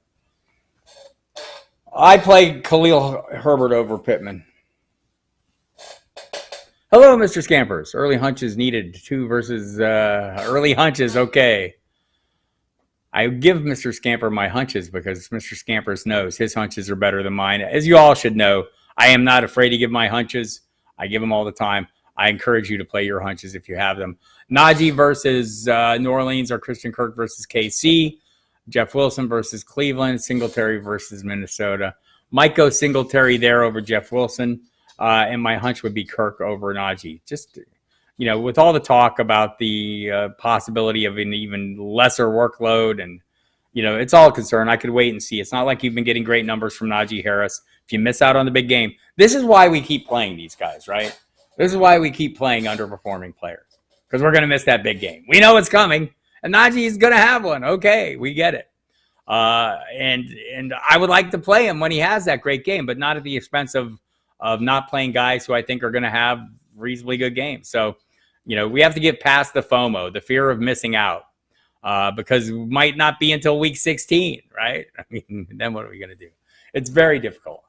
I play Khalil Herbert over Pittman. Hello, Mr. Scampers. Early hunches needed. 2 versus early hunches. Okay. I give Mr. Scamper my hunches because Mr. Scampers knows his hunches are better than mine. As you all should know, I am not afraid to give my hunches. I give them all the time. I encourage you to play your hunches if you have them. Najee versus New Orleans, or Christian Kirk versus KC. Jeff Wilson versus Cleveland, Singletary versus Minnesota. Might go Singletary there over Jeff Wilson, and my hunch would be Kirk over Najee. Just, with all the talk about the possibility of an even lesser workload, and, it's all a concern. I could wait and see. It's not like you've been getting great numbers from Najee Harris. If you miss out on the big game, this is why we keep playing these guys, right? This is why we keep playing underperforming players, because we're going to miss that big game. We know it's coming. And Najee's going to have one. Okay, we get it. And I would like to play him when he has that great game, but not at the expense of not playing guys who I think are going to have reasonably good games. So, we have to get past the FOMO, the fear of missing out, because it might not be until week 16, right? I mean, then what are we going to do? It's very difficult.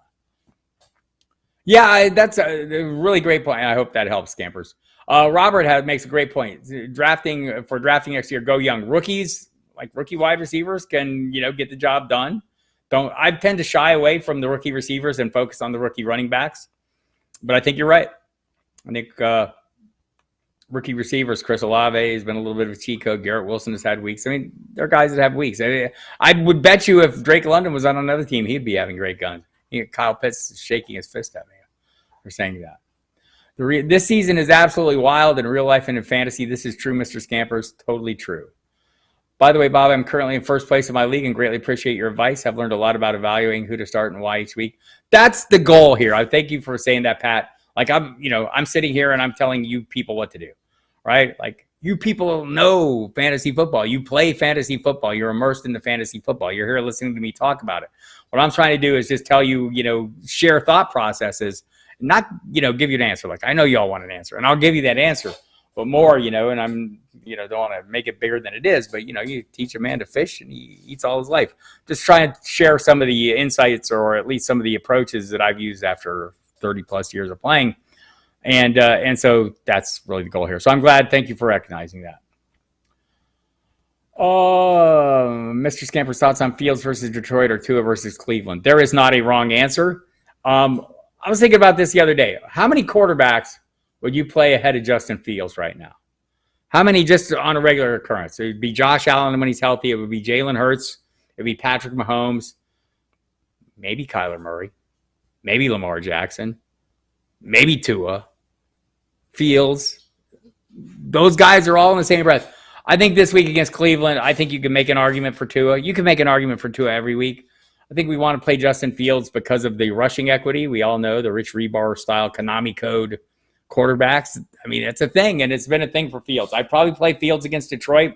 Yeah, that's a really great point. I hope that helps, Scampers. Robert makes a great point. Drafting next year, go young. Rookies, like rookie wide receivers, can get the job done. I tend to shy away from the rookie receivers and focus on the rookie running backs. But I think you're right. I think rookie receivers, Chris Olave has been a little bit of a cheat code. Garrett Wilson has had weeks. I mean, there are guys that have weeks. I would bet you if Drake London was on another team, he'd be having great guns. Kyle Pitts is shaking his fist at me for saying that. This season is absolutely wild in real life and in fantasy. This is true, Mr. Scampers. Totally true. By the way, Bob, I'm currently in first place in my league and greatly appreciate your advice. I've learned a lot about evaluating who to start and why each week. That's the goal here. I thank you for saying that, Pat. Like I'm sitting here and I'm telling you people what to do, right? Like you people know fantasy football. You play fantasy football. You're immersed in the fantasy football. You're here listening to me talk about it. What I'm trying to do is just tell you, share thought processes. Not, give you an answer. Like, I know y'all want an answer, and I'll give you that answer. but more, and I'm, don't want to make it bigger than it is, but, you teach a man to fish and he eats all his life. Just try to share some of the insights or at least some of the approaches that I've used after 30 plus years of playing. And so that's really the goal here. So I'm glad. Thank you for recognizing that. Mr. Scamper's thoughts on Fields versus Detroit or Tua versus Cleveland. There is not a wrong answer. I was thinking about this the other day. How many quarterbacks would you play ahead of Justin Fields right now? How many just on a regular occurrence? It would be Josh Allen when he's healthy. It would be Jalen Hurts. It would be Patrick Mahomes. Maybe Kyler Murray. Maybe Lamar Jackson. Maybe Tua. Fields. Those guys are all in the same breath. I think this week against Cleveland, I think you can make an argument for Tua. You can make an argument for Tua every week. I think we want to play Justin Fields because of the rushing equity. We all know the Rich Rebar style Konami code quarterbacks. I mean, it's a thing, and it's been a thing for Fields. I'd probably play Fields against Detroit,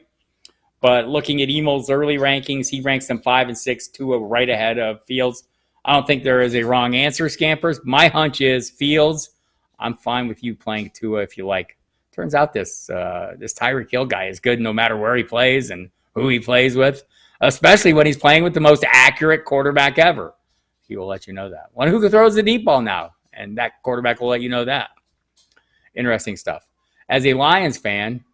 but looking at Emil's early rankings, he ranks them 5 and 6, Tua right ahead of Fields. I don't think there is a wrong answer, Scampers. My hunch is Fields. I'm fine with you playing Tua if you like. Turns out this Tyreek Hill guy is good no matter where he plays and who he plays with, especially when he's playing with the most accurate quarterback ever. He will let you know that. One who throws the deep ball now, and that quarterback will let you know that. Interesting stuff. As a Lions fan,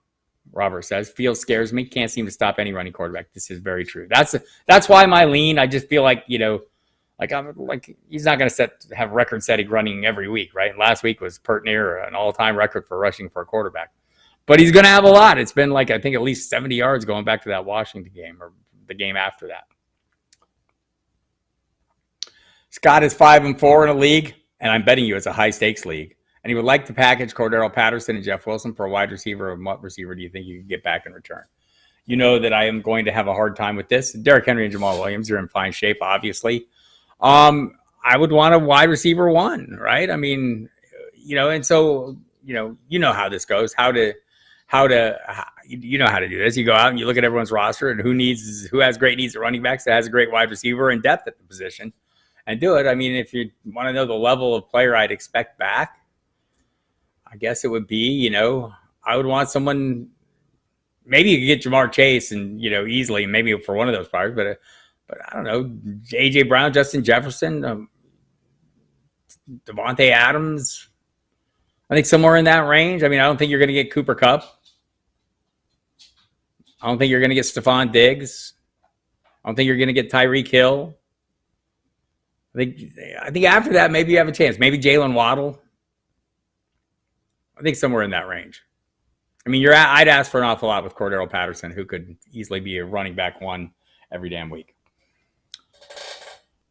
Robert says, Fields scares me. Can't seem to stop any running quarterback. This is very true. That's why my lean. I just feel like, he's not going to have record-setting running every week, right? And last week was pert near an all-time record for rushing for a quarterback. But he's going to have a lot. It's been I think at least 70 yards going back to that Washington game or the game after that. Scott is 5-4 in a league, and I'm betting you it's a high-stakes league. And he would like to package Cordero Patterson and Jeff Wilson for a wide receiver. And what receiver do you think you can get back in return? You know that I am going to have a hard time with this. Derrick Henry and Jamal Williams are in fine shape, obviously. I would want a wide receiver one, right? I mean, and so, you know how this goes, how to do this. You go out and you look at everyone's roster and who has great needs at running backs, that has a great wide receiver and depth at the position, and do it. I mean, if you want to know the level of player I'd expect back, I guess it would be, I would want someone, maybe you could get Jamar Chase and, easily, maybe for one of those players, but I don't know, A.J. Brown, Justin Jefferson, Devontae Adams. I think somewhere in that range. I mean, I don't think you're going to get Cooper Kupp. I don't think you're going to get Stephon Diggs. I don't think you're going to get Tyreek Hill. I think after that, maybe you have a chance. Maybe Jalen Waddle. I think somewhere in that range. I mean, I'd ask for an awful lot with Cordero Patterson, who could easily be a running back one every damn week.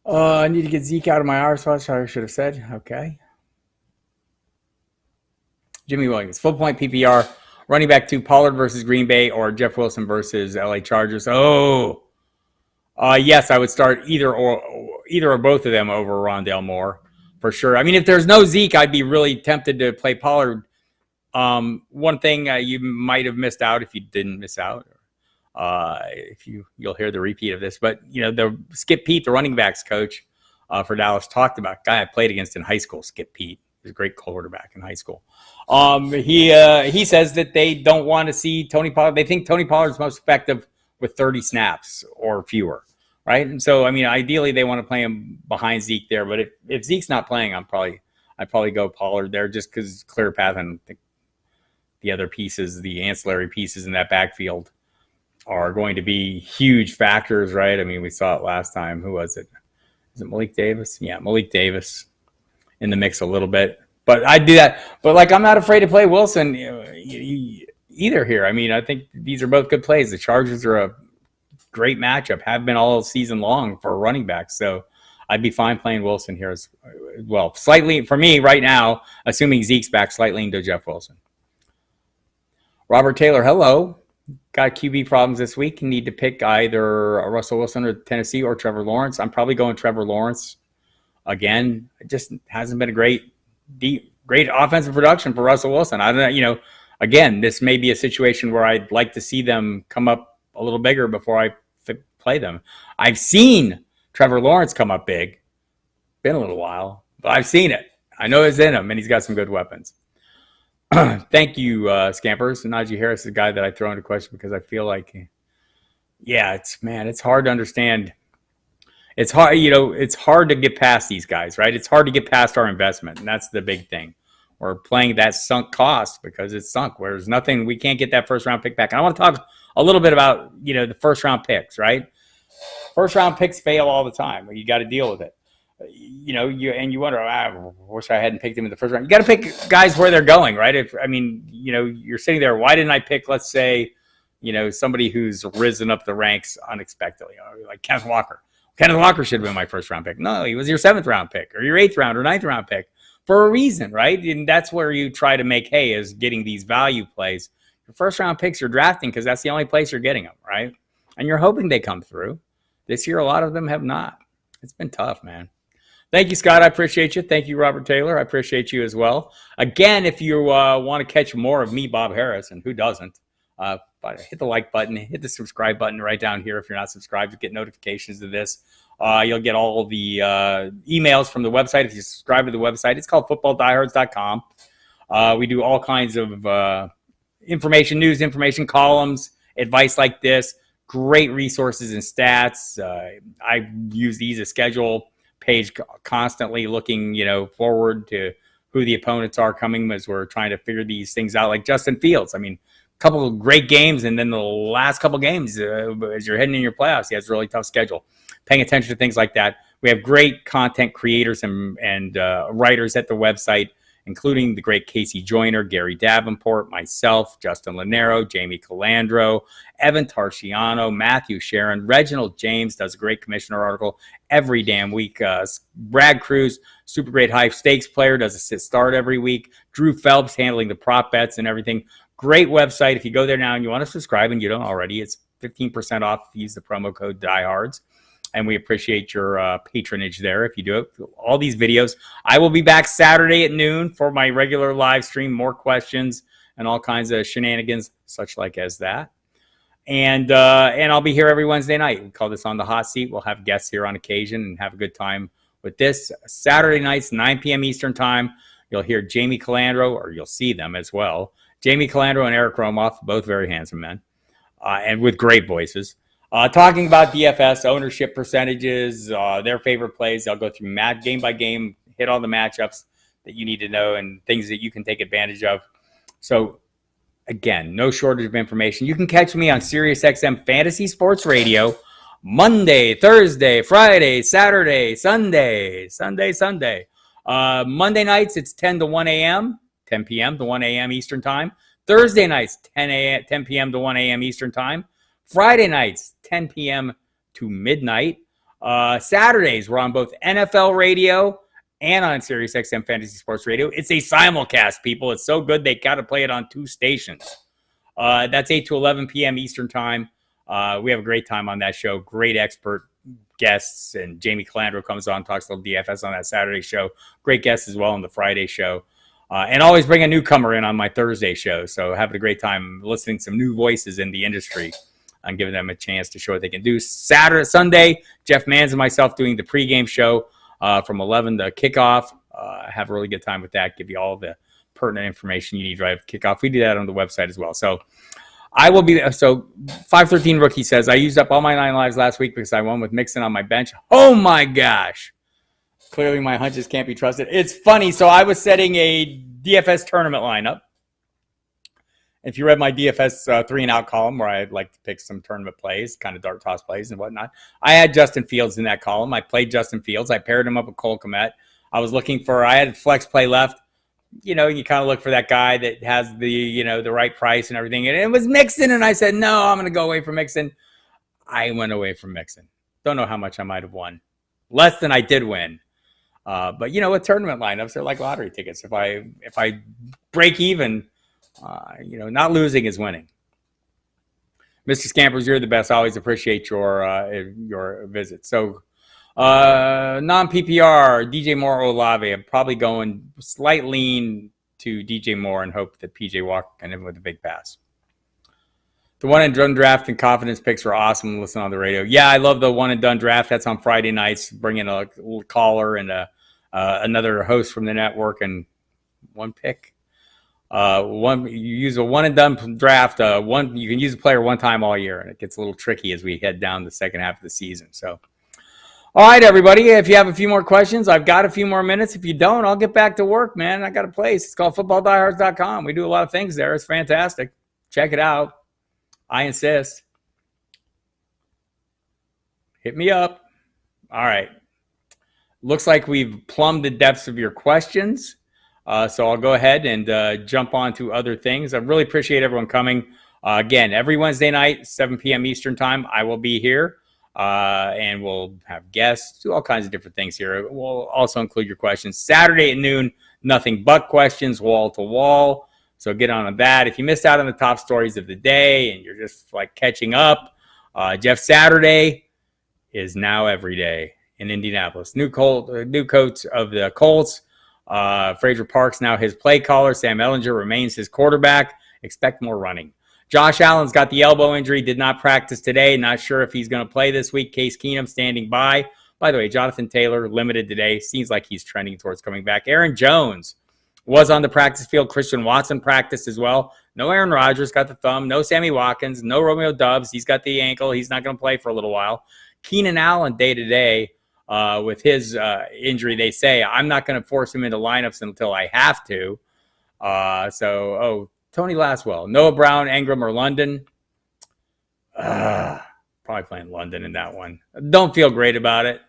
I need to get Zeke out of my IR spot. I should have said. Okay. Jimmy Williams, full point PPR, running back 2, Pollard versus Green Bay or Jeff Wilson versus LA Chargers. Yes, I would start either or both of them over Rondale Moore for sure. I mean, if there's no Zeke, I'd be really tempted to play Pollard. One thing you might have missed out if you didn't miss out. If you'll hear the repeat of this, but the Skip Pete, the running backs coach for Dallas, talked about guy I played against in high school. Skip Pete was a great quarterback in high school. He says that they don't want to see Tony Pollard. They think Tony Pollard's most effective with 30 snaps or fewer, right? And so, I mean, ideally they want to play him behind Zeke there. But if Zeke's not playing, I'd probably go Pollard there just because clear path and the other pieces, the ancillary pieces in that backfield are going to be huge factors, right? I mean, we saw it last time. Who was it? Is it Malik Davis? Yeah, Malik Davis in the mix a little bit. But I'd do that. But, I'm not afraid to play Wilson either here. I mean, I think these are both good plays. The Chargers are a great matchup, have been all season long for running backs. So I'd be fine playing Wilson here as well. Slightly, for me right now, assuming Zeke's back, slightly into Jeff Wilson. Robert Taylor, hello. Got QB problems this week. Need to pick either Russell Wilson or Tennessee or Trevor Lawrence. I'm probably going Trevor Lawrence. Again, it just hasn't been a great offensive production for Russell Wilson. I don't know, again, this may be a situation where I'd like to see them come up a little bigger before I play them. I've seen Trevor Lawrence come up big. Been a little while, but I've seen it. I know it's in him, and he's got some good weapons. Thank you, Scampers. Najee Harris is a guy that I throw into question because I feel like, yeah, it's hard to understand. It's hard, it's hard to get past these guys, right? It's hard to get past our investment, and that's the big thing. We're playing that sunk cost because it's sunk. Where there's nothing, we can't get that first round pick back. And I want to talk a little bit about, the first round picks, right? First round picks fail all the time. You got to deal with it. You wonder, I wish I hadn't picked him in the first round. You got to pick guys where they're going, right? You're sitting there. Why didn't I pick, let's say, somebody who's risen up the ranks unexpectedly, like Kenneth Walker. Kenneth Walker should have been my first round pick. No, he was your 7th round pick or your 8th round or 9th round pick for a reason, right? And that's where you try to make hay, is getting these value plays. Your first round picks you're drafting because that's the only place you're getting them, right? And you're hoping they come through. This year, a lot of them have not. It's been tough, man. Thank you, Scott. I appreciate you. Thank you, Robert Taylor. I appreciate you as well. Again, if you want to catch more of me, Bob Harris, and who doesn't, hit the like button, hit the subscribe button right down here if you're not subscribed to get notifications of this. You'll get all the emails from the website if you subscribe to the website. It's called footballdiehards.com. We do all kinds of information, news information, columns, advice like this, great resources and stats. I use these as schedule page constantly, looking forward to who the opponents are coming as we're trying to figure these things out, like Justin Fields. I mean, a couple of great games, and then the last couple of games as you're heading in your playoffs, he has a really tough schedule. Paying attention to things like that. We have great content creators and writers at the website, including the great Casey Joyner, Gary Davenport, myself, Justin Lanero, Jamie Calandro, Evan Tarciano, Matthew Sharon, Reginald James does a great commissioner article every damn week. Brad Cruz, super great high stakes player, does a sit start every week. Drew Phelps handling the prop bets and everything. Great website. If you go there now and you want to subscribe and you don't already, it's 15% off if you use the promo code Diehards. And we appreciate your patronage there if you do it. All these videos. I will be back Saturday at noon for my regular live stream, more questions and all kinds of shenanigans, such like as that. And I'll be here every Wednesday night. We call this On the Hot Seat. We'll have guests here on occasion and have a good time with this. Saturday nights, 9 p.m. Eastern time. You'll hear Jamie Calandro, or you'll see them as well. Jamie Calandro and Eric Romoff, both very handsome men, and with great voices. Talking about DFS, ownership percentages, their favorite plays. They'll go through game by game, hit all the matchups that you need to know and things that you can take advantage of. So, again, no shortage of information. You can catch me on SiriusXM Fantasy Sports Radio Monday, Thursday, Friday, Saturday, Sunday. Monday nights, it's 10 to 1 a.m., 10 p.m. to 1 a.m. Eastern Time. Thursday nights, 10 p.m. to 1 a.m. Eastern Time. Friday nights, 10 p.m. to midnight. Saturdays, we're on both NFL radio and on SiriusXM Fantasy Sports Radio. It's a simulcast, people. It's so good they got to play it on 2 stations. That's 8 to 11 p.m. Eastern Time. We have a great time on that show. Great expert guests, and Jamie Calandro comes on, talks a little DFS on that Saturday show. Great guests as well on the Friday show. And always bring a newcomer in on my Thursday show. So having a great time listening to some new voices in the industry and giving them a chance to show what they can do. Sunday, Jeff Manns and myself doing the pregame show from 11 to kickoff. Have a really good time with that. Give you all the pertinent information you need right at kickoff. We do that on the website as well. So I will be there. So 513 Rookie says, I used up all my 9 lives last week because I won with Mixon on my bench. Oh my gosh. Clearly my hunches can't be trusted. It's funny. So I was setting a DFS tournament lineup. If you read my DFS 3 and out column where I'd like to pick some tournament plays, kind of dart toss plays and whatnot, I had Justin Fields in that column. I played Justin Fields. I paired him up with Cole Kmet. I had flex play left. You kind of look for that guy that has the right price and everything. And it was Mixon. And I said, no, I'm going to go away from Mixon. I went away from Mixon. Don't know how much I might have won. Less than I did win. But with tournament lineups, they're like lottery tickets. If I break even, not losing is winning. Mr. Scampers, you're the best. I always appreciate your visit. So, non-PPR, DJ Moore, Olave. I'm probably going slight lean to DJ Moore and hope that PJ Walker can hit with a big pass. The one and done draft and confidence picks were awesome to listen on the radio. Yeah, I love the one and done draft. That's on Friday nights. Bring in a caller and another host from the network and one pick. You use a one and done draft. You can use a player one time all year, and it gets a little tricky as we head down the second half of the season. So, all right, everybody. If you have a few more questions, I've got a few more minutes. If you don't, I'll get back to work, man. I got a place. It's called footballdiehards.com. We do a lot of things there. It's fantastic. Check it out. I insist. Hit me up. All right. Looks like we've plumbed the depths of your questions. So I'll go ahead and jump on to other things. I really appreciate everyone coming. Again, every Wednesday night, 7 p.m. Eastern time, I will be here. And we'll have guests, do all kinds of different things here. We'll also include your questions. Saturday at noon, nothing but questions, wall to wall. So get on that. If you missed out on the top stories of the day and you're just like catching up, Jeff Saturday is now every day in Indianapolis. New coach of the Colts. Frazier Park's now his play caller. Sam Ehlinger remains his quarterback. Expect more running. Josh Allen's got the elbow injury, did not practice today. Not sure if he's going to play this week. Case Keenum standing by. By the way, Jonathan Taylor limited today. Seems like he's trending towards coming back. Aaron Jones was on the practice field. Christian Watson practiced as well. No Aaron Rodgers, got the thumb. No Sammy Watkins. No Romeo Doubs. He's got the ankle. He's not going to play for a little while. Keenan Allen day-to-day with his injury, they say. I'm not going to force him into lineups until I have to. Tony Laswell. Noah Brown, Ingram, or London. Probably playing London in that one. Don't feel great about it.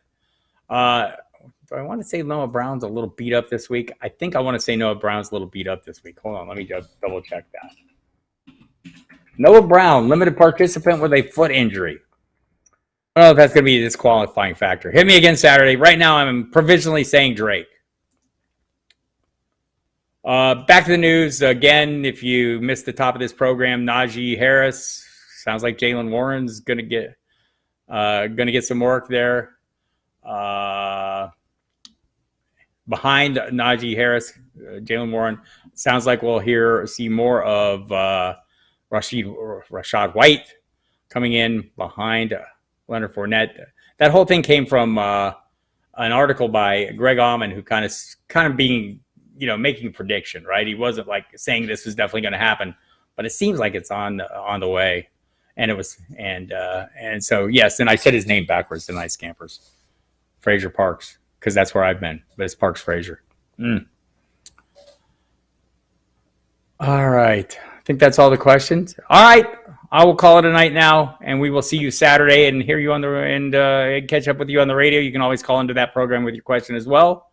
Do I want to say Noah Brown's a little beat up this week? I think I want to say Noah Brown's a little beat up this week. Hold on, let me just double check that. Noah Brown, limited participant with a foot injury. I don't know if that's going to be a disqualifying factor. Hit me again Saturday. Right now, I'm provisionally saying Drake. Back to the news. Again, if you missed the top of this program, Najee Harris. Sounds like Jaylen Warren's going to get some work there. Behind Najee Harris, Jaylen Warren. Sounds like we'll see more of Rachaad White coming in behind Leonard Fournette. That whole thing came from an article by Greg Auman, who kind of being, making a prediction, right? He wasn't like saying this was definitely going to happen, but it seems like it's on the way. And it was, and so yes, and I said his name backwards tonight, Scampers. Frazier Parks, because that's where I've been, but it's Parks Frazier. All right, I think that's all the questions. All right, I will call it a night now, and we will see you Saturday and hear you catch up with you on the radio. You can always call into that program with your question as well.